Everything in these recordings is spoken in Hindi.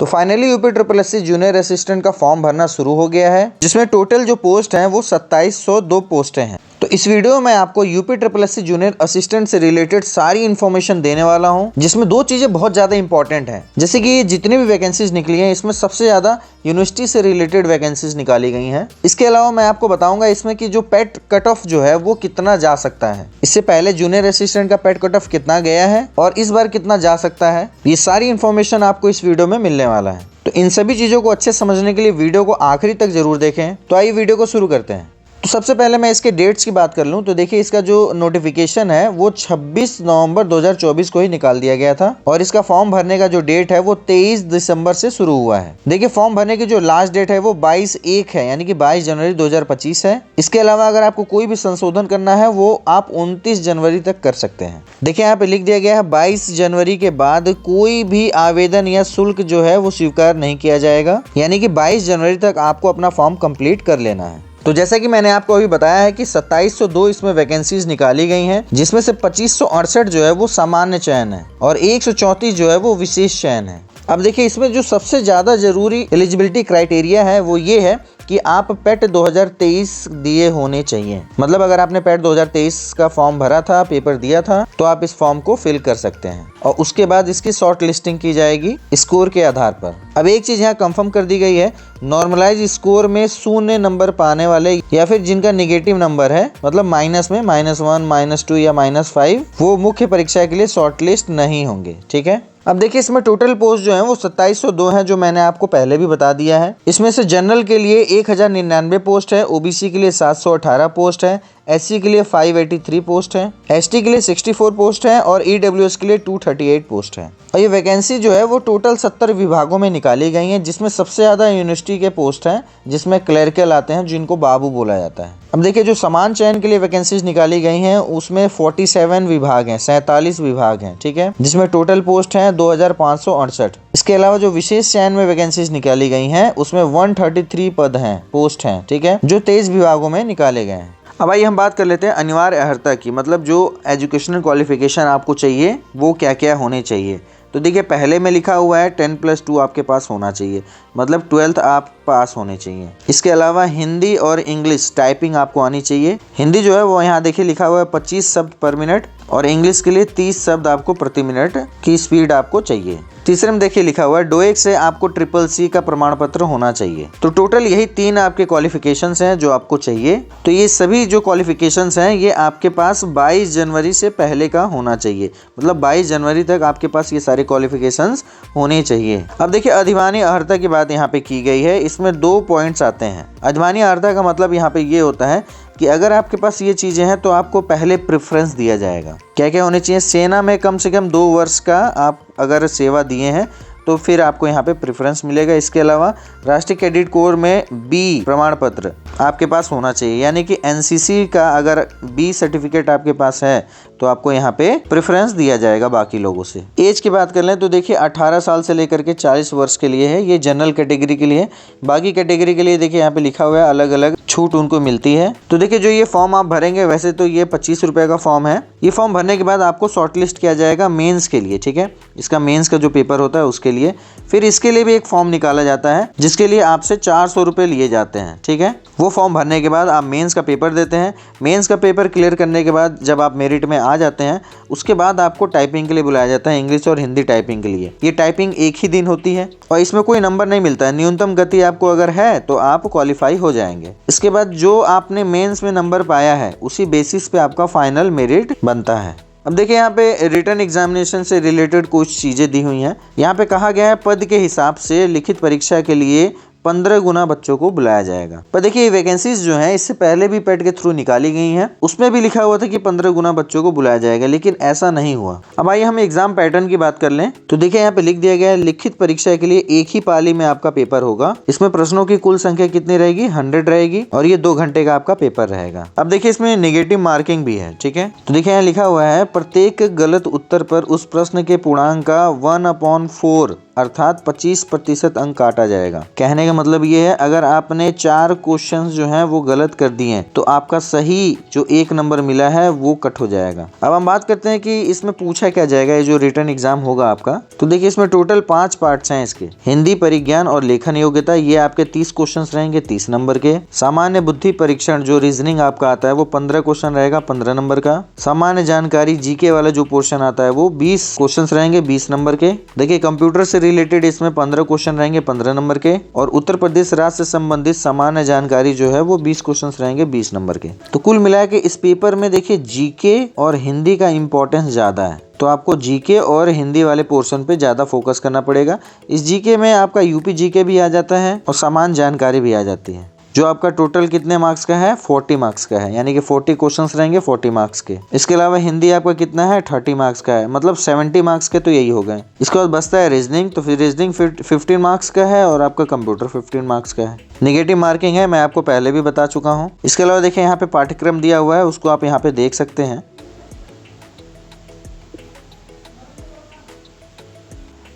तो finally UP triple SC junior assistant का फॉर्म भरना शुरू हो गया है, जिसमें टोटल जो पोस्ट हैं वो 2702 पोस्टें हैं। तो इस वीडियो में आपको UP triple SC junior assistant से रिलेटेड सारी इन्फॉर्मेशन देने वाला हूं, जिसमें दो चीजें बहुत ज्यादा इंपॉर्टेंट हैं। जैसे कि जितनी भी वैकेंसीज निकली हैं इसमें सबसे ज्यादा यूनिवर्सिटी से रिलेटेड वैकेंसीज निकाली गई हैं। इसके अलावा मैं आपको बताऊंगा इसमें कि जो पेट कट ऑफ जो है वो कितना जा सकता है। इससे पहले जूनियर असिस्टेंट का पेट कट ऑफ कितना गया है और इस बार कितना जा सकता है, ये सारी इन्फॉर्मेशन आपको इस वीडियो में मिलने वाला है। तो इन सभी चीजों को अच्छे समझने के लिए वीडियो को आखिरी तक जरूर देखें। तो आइए वीडियो को शुरू करते हैं। तो सबसे पहले मैं इसके डेट्स की बात कर लूं तो देखिए इसका जो नोटिफिकेशन है वो 26 नवंबर 2024 को ही निकाल दिया गया था और इसका फॉर्म भरने का जो डेट है वो 23 दिसंबर से शुरू हुआ है। देखिए फॉर्म भरने की जो लास्ट डेट है वो 22/1 है, यानी कि 22 जनवरी 2025 है। इसके अलावा अगर आपको कोई भी संशोधन करना है वो आप 29 जनवरी तक कर सकते हैं। देखिए यहाँ पे लिख दिया गया है 22 जनवरी के बाद कोई भी आवेदन या शुल्क जो है वो स्वीकार नहीं किया जाएगा, यानी कि 22 जनवरी तक आपको अपना फॉर्म कंप्लीट कर लेना है। तो जैसा कि मैंने आपको अभी बताया है कि 2702 इसमें वैकेंसीज निकाली गई हैं, जिसमें से 2568 जो है वो सामान्य चयन है और 134 जो है वो विशेष चयन है। अब देखिए इसमें जो सबसे ज़्यादा जरूरी एलिजिबिलिटी क्राइटेरिया है वो ये है कि आप पेट 2023 दिए होने चाहिए। मतलब अगर आपने पेट 2023 का फॉर्म भरा था, पेपर दिया था, तो आप इस फॉर्म को फिल कर सकते हैं और उसके बाद इसकी शॉर्ट लिस्टिंग की जाएगी स्कोर के आधार पर। अब एक चीज़ यहाँ कंफर्म कर दी गई है, नॉर्मलाइज स्कोर में 0 नंबर पाने वाले या फिर जिनका निगेटिव नंबर है, मतलब माइनस में -1, -2 या -5, वो मुख्य परीक्षा के लिए शॉर्ट लिस्ट नहीं होंगे। ठीक है। अब देखिए इसमें टोटल पोस्ट जो है वो 2702 है, जो मैंने आपको पहले भी बता दिया है। इसमें से जनरल के लिए 1099 पोस्ट है, ओबीसी के लिए 718 पोस्ट है, एससी के लिए 583 पोस्ट है, एसटी के लिए 64 पोस्ट है और ईडब्ल्यूएस के लिए 238 पोस्ट है। और ये वैकेंसी जो है वो टोटल 70 विभागों में निकाली गई हैं, जिसमें सबसे ज़्यादा यूनिवर्सिटी के पोस्ट हैं, जिसमें क्लर्कल आते हैं जिनको बाबू बोला जाता है। अब देखिए जो समान चयन के लिए वैकेंसीज निकाली गई हैं उसमें 47 विभाग हैं, 47 विभाग हैं। ठीक है, जिसमें टोटल पोस्ट हैं 2568। इसके अलावा जो विशेष चयन में वैकेंसीज निकाली गई हैं उसमें 133 पद हैं, पोस्ट हैं। ठीक है, जो 23 विभागों में निकाले गए हैं। अब आइए हम बात कर लेते हैं अनिवार्य अर्हता की, मतलब जो एजुकेशनल क्वालिफिकेशन आपको चाहिए वो क्या क्या होने चाहिए। तो देखिए पहले में लिखा हुआ है 10+2 आपके पास होना चाहिए, मतलब 12th आप पास होने चाहिए। इसके अलावा हिंदी और इंग्लिश टाइपिंग आपको आनी चाहिए। हिंदी जो है वो यहाँ देखिए लिखा हुआ है 25 शब्द पर मिनट और इंग्लिश के लिए 30 शब्द आपको प्रति मिनट की स्पीड आपको चाहिए। तीसरे में देखिए लिखा हुआ है डोएक से आपको CCC का प्रमाण पत्र होना चाहिए। तो टोटल यही 3 आपके क्वालिफिकेशंस हैं जो आपको चाहिए। तो ये सभी जो क्वालिफिकेशंस हैं ये आपके पास 22 जनवरी से पहले का होना चाहिए, मतलब 22 जनवरी तक आपके पास ये सारे क्वालिफिकेशंस होने चाहिए। अब देखिए अधिमानी अर्हता की बात यहाँ पे की गई है, इसमें 2 पॉइंट्स आते हैं। अधिमानी अर्हता का मतलब यहाँ पे ये होता है कि अगर आपके पास ये चीज़ें हैं तो आपको पहले प्रेफरेंस दिया जाएगा। क्या क्या होने चाहिए, सेना में कम से कम 2 वर्ष का आप अगर सेवा दिए हैं तो फिर आपको यहाँ पे प्रेफरेंस मिलेगा। इसके अलावा राष्ट्रीय कैडेट कोर में बी प्रमाण पत्र आपके पास होना चाहिए, यानी कि एनसीसी का अगर बी सर्टिफिकेट आपके पास है तो आपको यहाँ पे प्रेफरेंस दिया जाएगा बाकी लोगों से। एज की बात कर लें तो देखिए 18 साल से लेकर के 40 वर्ष के लिए है, ये जनरल कैटेगरी के लिए। बाकी कैटेगरी के लिए देखिए यहाँ पे लिखा हुआ है अलग अलग छूट उनको मिलती है। तो देखिए जो ये फॉर्म आप भरेंगे, वैसे तो ये 25 रुपये का फॉर्म है। ये फॉर्म भरने के बाद आपको शॉर्टलिस्ट किया जाएगा मेंस के लिए। ठीक है, इसका मेंस का जो पेपर होता है उसके लिए। फिर इसके लिए भी एक फॉर्म निकाला जाता है जिसके लिए आपसे 400 रुपये लिए जाते हैं। ठीक है, वो फॉर्म भरने के बाद आप मेंस का पेपर देते हैं। मेंस का पेपर क्लियर करने के बाद जब आप मेरिट में आ जाते हैं उसके बाद आपको टाइपिंग के लिए बुलाया जाता है, इंग्लिश और हिंदी टाइपिंग के लिए। ये टाइपिंग एक ही दिन होती है और इसमें कोई नंबर नहीं मिलता है, न्यूनतम गति आपको अगर है तो आप क्वालिफाई हो जाएंगे। इसके बाद जो आपने मेंस में नंबर पाया है उसी बेसिस पे आपका फाइनल मेरिट बनता है। अब देखिए यहाँ पे रिटन एग्जामिनेशन से रिलेटेड कुछ चीज़ें दी हुई हैं। यहाँ पे कहा गया है पद के हिसाब से लिखित परीक्षा के लिए 15 गुना बच्चों को बुलाया जाएगा। पर देखिए ये वैकेंसीज जो हैं इससे पहले भी पेट के थ्रू निकाली गई हैं, उसमें भी लिखा हुआ था कि 15 गुना बच्चों को बुलाया जाएगा, लेकिन ऐसा नहीं हुआ। अब आइए हम एग्जाम पैटर्न की बात कर लें तो देखिए यहाँ पे लिख दिया गया है लिखित परीक्षा के लिए एक ही पाली में आपका पेपर होगा। इसमें प्रश्नों की कुल संख्या कितनी रहेगी, 100 रहेगी और ये 2 घंटे का आपका पेपर रहेगा। अब देखिए इसमें नेगेटिव मार्किंग भी है। ठीक है, तो देखिए यहाँ लिखा हुआ है प्रत्येक गलत उत्तर पर उस प्रश्न के पूर्णांक का 1/4 अर्थात 25% अंक काटा जाएगा। कहने का मतलब ये है अगर आपने 4 क्वेश्चंस जो हैं वो गलत कर दिए हैं तो आपका सही जो 1 नंबर मिला है वो कट हो जाएगा। अब हम बात करते हैं कि इसमें पूछा क्या जाएगा, ये जो रिटन एग्जाम होगा आपका। तो देखिए इसमें टोटल 5 पार्ट्स हैं इसके। हिंदी, परिज्ञान और लेखन योग्यता, ये आपके 30 क्वेश्चन रहेंगे 30 नंबर के। सामान्य बुद्धि परीक्षण जो रीजनिंग आपका आता है वो 15 क्वेश्चन रहेगा 15 नंबर का। सामान्य जानकारी जीके वाला जो पोर्शन आता है वो 20 क्वेश्चन रहेंगे 20 नंबर के। देखिए कंप्यूटर से रिलेटेड इसमें 15 क्वेश्चन रहेंगे 15 नंबर के। और उत्तर प्रदेश राज्य से संबंधित सामान्य जानकारी जो है वो 20 क्वेश्चन रहेंगे 20 नंबर के। तो कुल मिला के इस पेपर में देखिए जीके और हिंदी का इंपॉर्टेंस ज्यादा है, तो आपको जीके और हिंदी वाले पोर्शन पे ज़्यादा फोकस करना पड़ेगा। इस जीके में आपका यूपी जीके भी आ जाता है और सामान्य जानकारी भी आ जाती है, जो आपका टोटल कितने मार्क्स का है 40 मार्क्स का है, यानी कि 40 क्वेश्चंस रहेंगे 40 मार्क्स के। इसके अलावा हिंदी आपका कितना है 30 मार्क्स का है, मतलब 70 मार्क्स के तो यही हो गए। इसके बाद बचता है रीजनिंग, तो फिर रीजनिंग 15 मार्क्स का है और आपका कंप्यूटर 15 मार्क्स का है। नेगेटिव मार्किंग है, मैं आपको पहले भी बता चुका हूँ। इसके अलावा देखिए यहाँ पे पाठ्यक्रम दिया हुआ है, उसको आप यहाँ पे देख सकते हैं।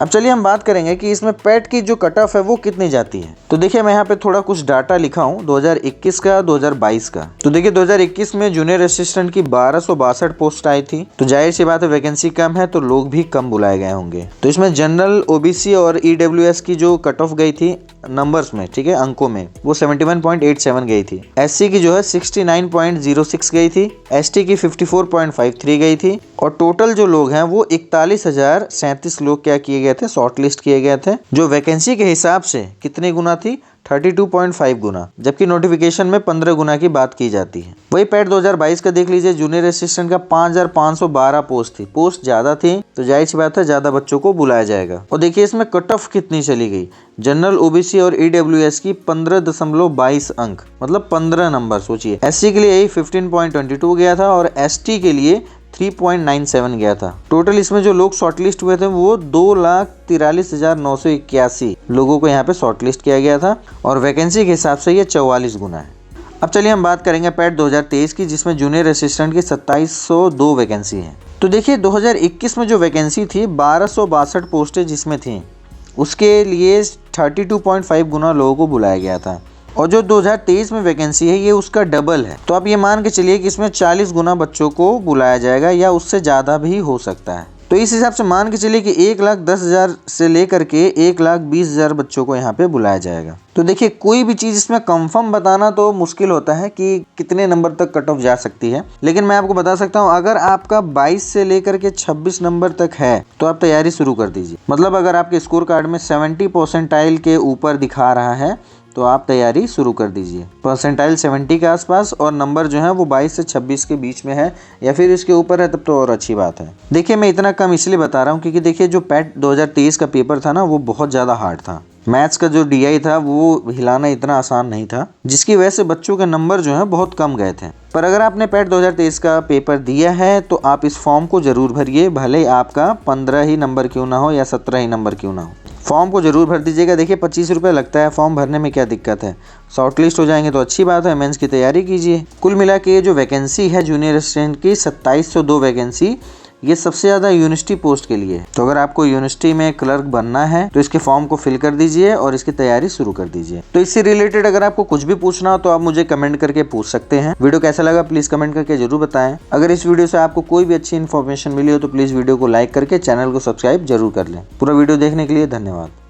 अब चलिए हम बात करेंगे कि इसमें पेट की जो कट ऑफ है वो कितनी जाती है। तो देखिए मैं यहाँ पे थोड़ा कुछ डाटा लिखा हूँ 2021 का 2022 का। तो देखिए 2021 में जूनियर असिस्टेंट की 1262 पोस्ट आई थी, तो जाहिर सी बात है वैकेंसी कम है तो लोग भी कम बुलाए गए होंगे। तो इसमें जनरल, ओबीसी और ईडब्ल्यूएस की जो कट ऑफ गई थी नंबर्स में, ठीक है, अंकों में, वो 71.87 गई थी। एससी की जो है 69.06 गई थी, एसटी की 54.53 गई थी और टोटल जो लोग हैं वो 41,037 लोग क्या किए गए थे, शॉर्ट लिस्ट किए गए थे, जो वैकेंसी के हिसाब से कितने गुना थी 32.5 गुना, जबकि नोटिफिकेशन में 15 गुना की बात की जाती है। वही पैट 2022 का देख लीजिए, जूनियर असिस्टेंट का 5,512 पोस्ट थी, पोस्ट ज्यादा थी तो जाहिर सी बात है ज्यादा बच्चों को बुलाया जाएगा। और देखिए इसमें कट ऑफ कितनी चली गई, जनरल, ओबीसी और ईडब्ल्यूएस की 15.22 अंक, मतलब 15 नंबर। सोचिए एससी के लिए यही 15.22 गया था और एसटी के लिए 3.97 गया था। टोटल इसमें जो लोग शॉर्टलिस्ट हुए थे वो 2,43,981 लोगों को यहाँ पे शॉर्टलिस्ट किया गया था और वैकेंसी के हिसाब से ये 44 गुना है। अब चलिए हम बात करेंगे पैट 2023 की, जिसमें जूनियर असिस्टेंट की 2702 वैकेंसी है। तो देखिए 2021 में जो वैकेंसी थी 1262 पोस्टें जिसमें थी, उसके लिए 32.5 गुना लोगों को बुलाया गया था और जो 2023 में वैकेंसी है ये उसका डबल है। तो आप ये मान के चलिए कि इसमें 40 गुना बच्चों को बुलाया जाएगा या उससे ज़्यादा भी हो सकता है। तो इस हिसाब से मान के चलिए कि 1,10,000 से लेकर के 1,20,000 बच्चों को यहाँ पे बुलाया जाएगा। तो देखिए कोई भी चीज़ इसमें कंफर्म बताना तो मुश्किल होता है कि कितने नंबर तक कट ऑफ जा सकती है, लेकिन मैं आपको बता सकता हूँ अगर आपका 22 से लेकर के 26 नंबर तक है तो आप तैयारी शुरू कर दीजिए। मतलब अगर आपके स्कोर कार्ड में 70 परसेंटाइल के ऊपर दिखा रहा है तो आप तैयारी शुरू कर दीजिए। परसेंटाइल 70 के आसपास और नंबर जो है वो 22 से 26 के बीच में है या फिर इसके ऊपर है तब तो और अच्छी बात है। देखिए मैं इतना कम इसलिए बता रहा हूँ क्योंकि देखिए जो पैट 2023 का पेपर था ना वो बहुत ज़्यादा हार्ड था। मैथ्स का जो डीआई था वो हिलाना इतना आसान नहीं था, जिसकी वजह से बच्चों के नंबर जो है बहुत कम गए थे। पर अगर आपने पैट 2023 का पेपर दिया है तो आप इस फॉर्म को जरूर भरिए, भले ही आपका 15 ही नंबर क्यों ना हो या 17 ही नंबर क्यों ना हो, फॉर्म को जरूर भर दीजिएगा। देखिए 25 रुपये लगता है, फॉर्म भरने में क्या दिक्कत है। शॉर्ट लिस्ट हो जाएंगे तो अच्छी बात है, मेंस की तैयारी कीजिए। कुल मिला के जो वैकेंसी है जूनियर असिस्टेंट की 2702 वैकेंसी, ये सबसे ज़्यादा यूनिवर्सिटी पोस्ट के लिए है। तो अगर आपको यूनिवर्सिटी में क्लर्क बनना है तो इसके फॉर्म को फिल कर दीजिए और इसकी तैयारी शुरू कर दीजिए। तो इससे रिलेटेड अगर आपको कुछ भी पूछना हो तो आप मुझे कमेंट करके पूछ सकते हैं। वीडियो कैसा लगा प्लीज़ कमेंट करके जरूर बताएं। अगर इस वीडियो से आपको कोई भी अच्छी इन्फॉर्मेशन मिली हो तो प्लीज़ वीडियो को लाइक करके चैनल को सब्सक्राइब जरूर कर लें। पूरा वीडियो देखने के लिए धन्यवाद।